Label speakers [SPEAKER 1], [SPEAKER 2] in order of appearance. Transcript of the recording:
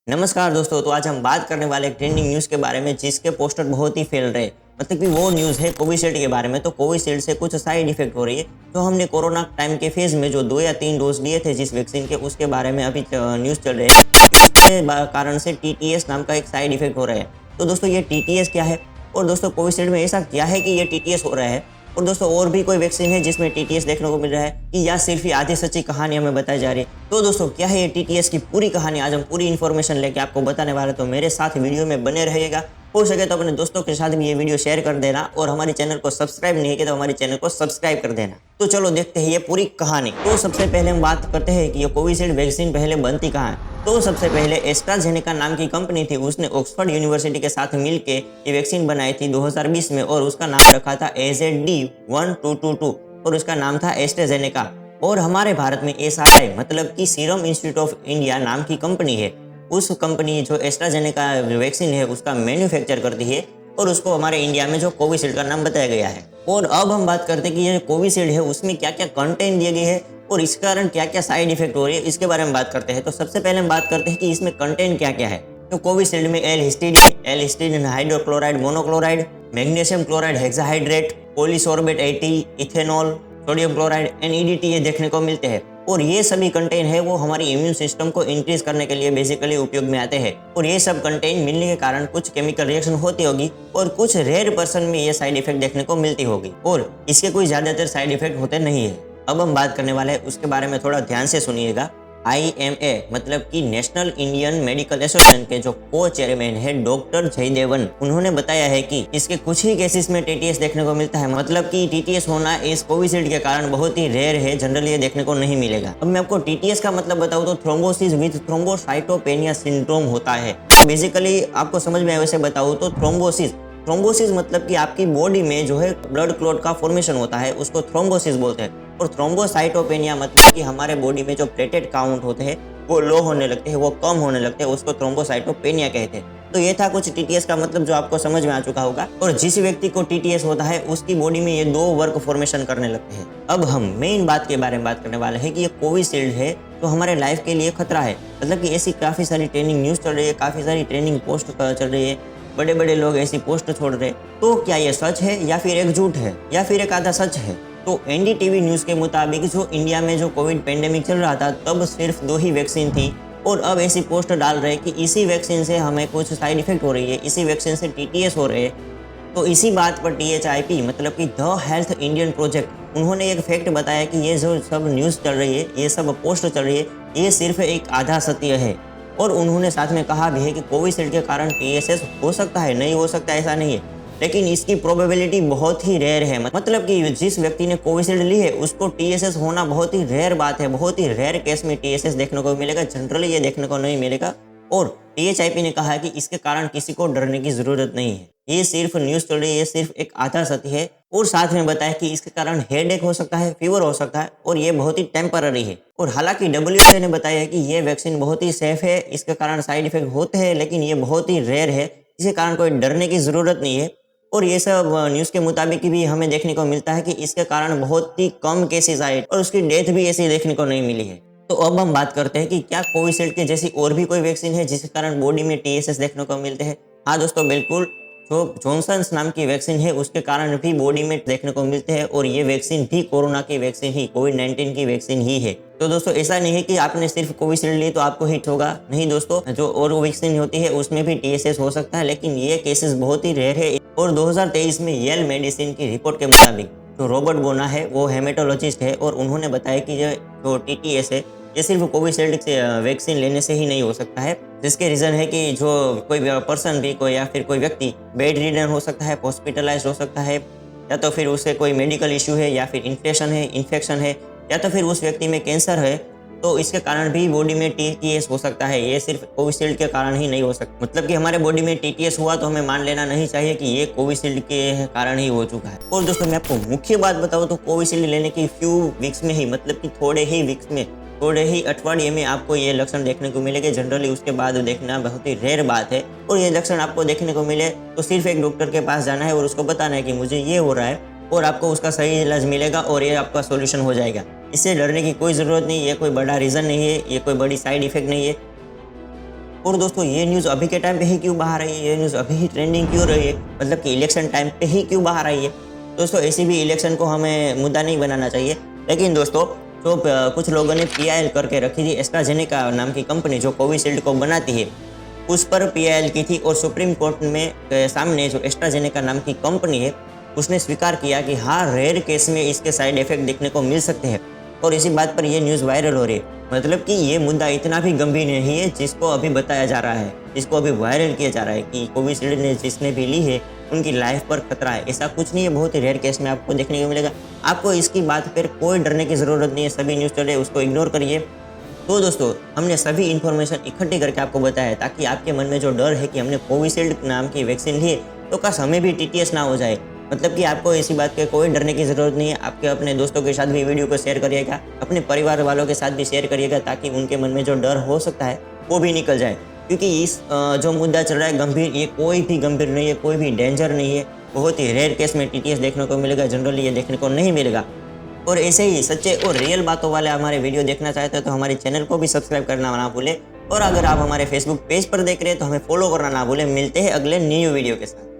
[SPEAKER 1] नमस्कार दोस्तों। तो आज हम बात करने वाले एक ट्रेंडिंग न्यूज़ के बारे में जिसके पोस्टर बहुत ही फैल रहे हैं। मतलब कि वो न्यूज़ है कोविशील्ड के बारे में। तो कोविशील्ड से कुछ साइड इफेक्ट हो रही है। तो हमने कोरोना टाइम के फेज में जो 2 या 3 डोज लिए थे जिस वैक्सीन के, उसके बारे में अभी न्यूज़ चल रहे हैं। इसके कारण से टीटीएस नाम का एक साइड इफेक्ट हो रहा है। तो दोस्तों ये टीटीएस क्या है, और दोस्तों कोविशील्ड में ऐसा क्या है कि ये टीटीएस हो रहा है, और दोस्तों और भी कोई वैक्सीन है जिसमें टीटीएस देखने को मिल रहा है कि या सिर्फ ही आधी सच्ची कहानी हमें बताई जा रही है। तो दोस्तों क्या है ये टीटीएस की पूरी कहानी, आज हम पूरी इन्फॉर्मेशन लेके आपको बताने वाले। तो मेरे साथ वीडियो में बने रहिएगा। हो सके तो अपने दोस्तों के साथ भी ये वीडियो शेयर कर देना, और हमारे चैनल को सब्सक्राइब नहीं किया तो हमारे चैनल को सब्सक्राइब कर देना। तो चलो देखते हैं ये पूरी कहानी। तो सबसे पहले हम बात करते हैं कि ये कोविशील्ड वैक्सीन पहले बनती कहाँ है। तो सबसे पहले एस्ट्राजेनेका नाम की कंपनी थी, उसने ऑक्सफोर्ड यूनिवर्सिटी के साथ मिलके ये वैक्सीन बनाई थी 2020 में, और उसका नाम रखा था AZD1222 और उसका नाम था एस्ट्राजेनेका। और हमारे भारत में SRI मतलब कि सीरम इंस्टीट्यूट ऑफ इंडिया नाम की कंपनी है। उस कंपनी जो एस्ट्राजेनेका वैक्सीन है उसका मैन्युफैक्चर करती है, और उसको हमारे इंडिया में जो कोविशील्ड का नाम बताया गया है। और अब हम बात करते हैं कि ये कोविशील्ड है उसमें क्या क्या कंटेंट दिए गए हैं और इस कारण क्या क्या साइड इफेक्ट हो रही है, इसके बारे में बात करते हैं। तो सबसे पहले हम बात करते हैं कि इसमें कंटेंट क्या क्या है। तो कोविशील्ड में L hydrochloride monochloride, magnesium chloride hexahydrate, polysorbate 80, ethanol, sodium chloride, NEDT ये देखने को मिलते हैं। और ये सभी कंटेंट है वो हमारी इम्यून सिस्टम को इंक्रीज करने के लिए बेसिकली उपयोग में आते हैं। और ये सब कंटेंट मिलने के कारण कुछ केमिकल रिएक्शन होती होगी, और कुछ रेयर पर्सन में ये साइड इफेक्ट देखने को मिलती होगी, और इसके कोई ज्यादातर साइड इफेक्ट होते नहीं है। अब हम बात करने वाले हैं उसके बारे में, थोड़ा ध्यान से सुनिएगा। IMA मतलब कि नेशनल इंडियन मेडिकल एसोसिएशन के जो को चेयरमैन है डॉक्टर जयदेवन, उन्होंने बताया है कि इसके कुछ ही केसेस में टीटीएस देखने को मिलता है। मतलब कि टीटीएस होना इस कोविशील्ड के कारण बहुत ही रेयर है, जनरली ये देखने को नहीं मिलेगा। अब मैं आपको टीटीएस का मतलब बताऊं तो थ्रोम्बोसिस विद थ्रोम्बोसाइटोपेनिया सिंड्रोम होता है। बेसिकली आपको समझ में वैसे बताऊं तो थ्रोम्बोसिस मतलब कि आपकी बॉडी में जो है ब्लड क्लॉट का फॉर्मेशन होता है, उसको थ्रोम्बोसिस बोलते हैं। और थ्रोम्बोसाइटोपेनिया मतलब कि हमारे बॉडी में जो प्लेटलेट काउंट होते हैं वो लो होने लगते हैं, वो कम होने लगते हैं, उसको थ्रोम्बोसाइटोपेनिया कहते हैं। तो ये था कुछ टीटीएस का मतलब जो आपको समझ में आ चुका होगा। और जिस व्यक्ति को टीटीएस होता है उसकी बॉडी में ये 2 वर्क फॉर्मेशन करने लगते हैं। अब हम मेन बात के बारे में बात करने वाले हैं कि ये कोविशील्ड है तो हमारे लाइफ के लिए खतरा है। मतलब कि ऐसी काफी सारी ट्रेनिंग न्यूज चल रही है, काफी सारी ट्रेनिंग पोस्ट चल रही है, बड़े बड़े लोग ऐसी पोस्ट छोड़ रहे। तो क्या ये सच है या फिर एक झूठ है या फिर एक आधा सच है? तो NDTV न्यूज के मुताबिक जो इंडिया में जो कोविड पेंडेमिक चल रहा था तब सिर्फ 2 ही वैक्सीन थी, और अब ऐसी पोस्ट डाल रहे कि इसी वैक्सीन से हमें कुछ साइड इफेक्ट हो रही है, इसी वैक्सीन से टीटीएस हो रहे हैं। तो इसी बात पर THIP मतलब कि द हेल्थ इंडियन प्रोजेक्ट, उन्होंने एक फैक्ट बताया कि ये जो सब न्यूज़ चल रही है, ये सब पोस्ट चल रही है, ये सिर्फ एक आधा सत्य है। और उन्होंने साथ में कहा भी है कि कोविशील्ड के कारण TSS हो सकता है, नहीं हो सकता ऐसा नहीं है, लेकिन इसकी प्रोबेबिलिटी बहुत ही रेयर है। मतलब कि जिस व्यक्ति ने कोविशील्ड ली है उसको TSS होना बहुत ही रेयर बात है, बहुत ही रेयर केस में TSS देखने को मिलेगा, जनरली ये देखने को नहीं मिलेगा। और THIP ने कहा कि इसके कारण किसी को डरने की जरूरत नहीं है, ये सिर्फ न्यूज़ चल रही है, ये सिर्फ एक आधा सत्य है। और साथ में बताया कि इसके कारण हेडेक हो सकता है, फीवर हो सकता है, और ये बहुत ही टेम्पररी है। और हालांकि WHO ने बताया कि ये वैक्सीन बहुत ही सेफ है, इसके कारण साइड इफेक्ट होते हैं लेकिन ये बहुत ही रेयर है, इसके कारण कोई डरने की जरूरत नहीं है। और ये सब न्यूज़ के मुताबिक भी हमें देखने को मिलता है कि इसके कारण बहुत ही कम केसेस आए और उसकी डेथ भी ऐसी देखने को नहीं मिली है। तो अब हम बात करते हैं कि क्या कोविशील्ड के जैसी और भी कोई वैक्सीन है जिसके कारण बॉडी में TSS देखने को मिलते हैं? हाँ दोस्तों, बिल्कुल। जो जॉनसन नाम की वैक्सीन है उसके कारण भी बॉडी में देखने को मिलते हैं, और ये वैक्सीन भी कोरोना की वैक्सीन ही, कोविड-19 की वैक्सीन ही है। तो दोस्तों ऐसा नहीं है कि आपने सिर्फ कोविशील्ड ली तो आपको हिट होगा, नहीं दोस्तों, जो और वैक्सीन होती है उसमें भी TSS हो सकता है, लेकिन ये केसेस बहुत ही रेयर है। और 2023 में येल मेडिसिन की रिपोर्ट के मुताबिक जो रॉबर्ट बोना है वो हेमेटोलॉजिस्ट है, और उन्होंने बताया कि जो TTS है ये सिर्फ कोविशील्ड से वैक्सीन लेने से ही नहीं हो सकता है, जिसके रीज़न है कि जो कोई पर्सन भी कोई या फिर कोई व्यक्ति बेड रिडन हो सकता है, हॉस्पिटलाइज हो सकता है, या तो फिर उसे कोई मेडिकल इश्यू है, या फिर इन्फेक्शन है, या तो फिर उस व्यक्ति में कैंसर है, तो इसके कारण भी बॉडी में TTS हो सकता है। ये सिर्फ कोविशील्ड के कारण ही नहीं हो सकता। मतलब कि हमारे बॉडी में TTS हुआ तो हमें मान लेना नहीं चाहिए कि ये कोविशील्ड के कारण ही हो चुका है। और दोस्तों मैं आपको मुख्य बात बताऊँ तो कोविशील्ड लेने की फ्यू वीक्स में ही, मतलब कि थोड़े ही अठवाडिये में आपको ये लक्षण देखने को मिलेंगे। जनरली उसके बाद देखना बहुत ही रेयर बात है। और ये लक्षण आपको देखने को मिले तो सिर्फ एक डॉक्टर के पास जाना है और उसको बताना है कि मुझे ये हो रहा है, और आपको उसका सही इलाज मिलेगा और ये आपका सॉल्यूशन हो जाएगा। इससे डरने की कोई ज़रूरत नहीं, ये कोई बड़ा रीज़न नहीं है, ये कोई बड़ी साइड इफेक्ट नहीं है। और दोस्तों ये न्यूज़ अभी के टाइम पे ही क्यों बाहर आई है, ये न्यूज़ अभी ही ट्रेंडिंग क्यों रही है, मतलब कि इलेक्शन टाइम पे ही क्यों बाहर आई है। दोस्तों ऐसी भी इलेक्शन को हमें मुद्दा नहीं बनाना चाहिए। लेकिन दोस्तों जो कुछ लोगों ने PIL करके रखी थी, एस्ट्राजेनेका नाम की कंपनी जो कोविशील्ड को बनाती है, उस पर PIL की थी और सुप्रीम कोर्ट में सामने जो एस्ट्राजेनेका नाम की कंपनी है उसने स्वीकार किया कि हाँ, रेयर केस में इसके साइड इफेक्ट देखने को मिल सकते हैं। और इसी बात पर यह न्यूज़ वायरल हो रही है। मतलब कि ये मुद्दा इतना भी गंभीर नहीं है जिसको अभी बताया जा रहा है, जिसको अभी वायरल किया जा रहा है कि कोविशील्ड ने जिसने भी ली है उनकी लाइफ पर खतरा है। ऐसा कुछ नहीं है, बहुत ही रेयर केस में आपको देखने को मिलेगा। आपको इसकी बात पर कोई डरने की ज़रूरत नहीं है, सभी न्यूज़ चले उसको इग्नोर करिए। तो दोस्तों हमने सभी इन्फॉर्मेशन इकट्ठी करके आपको बताया है ताकि आपके मन में जो डर है कि हमने कोविशील्ड नाम की वैक्सीन ली है तो काश हमें भी TTS ना हो जाए, मतलब कि आपको इसी बात के कोई डरने की ज़रूरत नहीं है। आपके अपने दोस्तों के साथ भी वीडियो को शेयर करिएगा, अपने परिवार वालों के साथ भी शेयर करिएगा ताकि उनके मन में जो डर हो सकता है वो भी निकल जाए। क्योंकि इस जो मुद्दा चल रहा है गंभीर, ये कोई भी गंभीर नहीं है, कोई भी डेंजर नहीं है। बहुत ही रेयर केस में TTS देखने को मिलेगा, जनरली ये देखने को नहीं मिलेगा। और ऐसे ही सच्चे और रियल बातों वाले हमारे वीडियो देखना चाहते हो तो हमारे चैनल को भी सब्सक्राइब करना ना भूलें। और अगर आप हमारे फेसबुक पेज पर देख रहे हैं तो हमें फॉलो करना ना भूलें। मिलते हैं अगले न्यू वीडियो के साथ।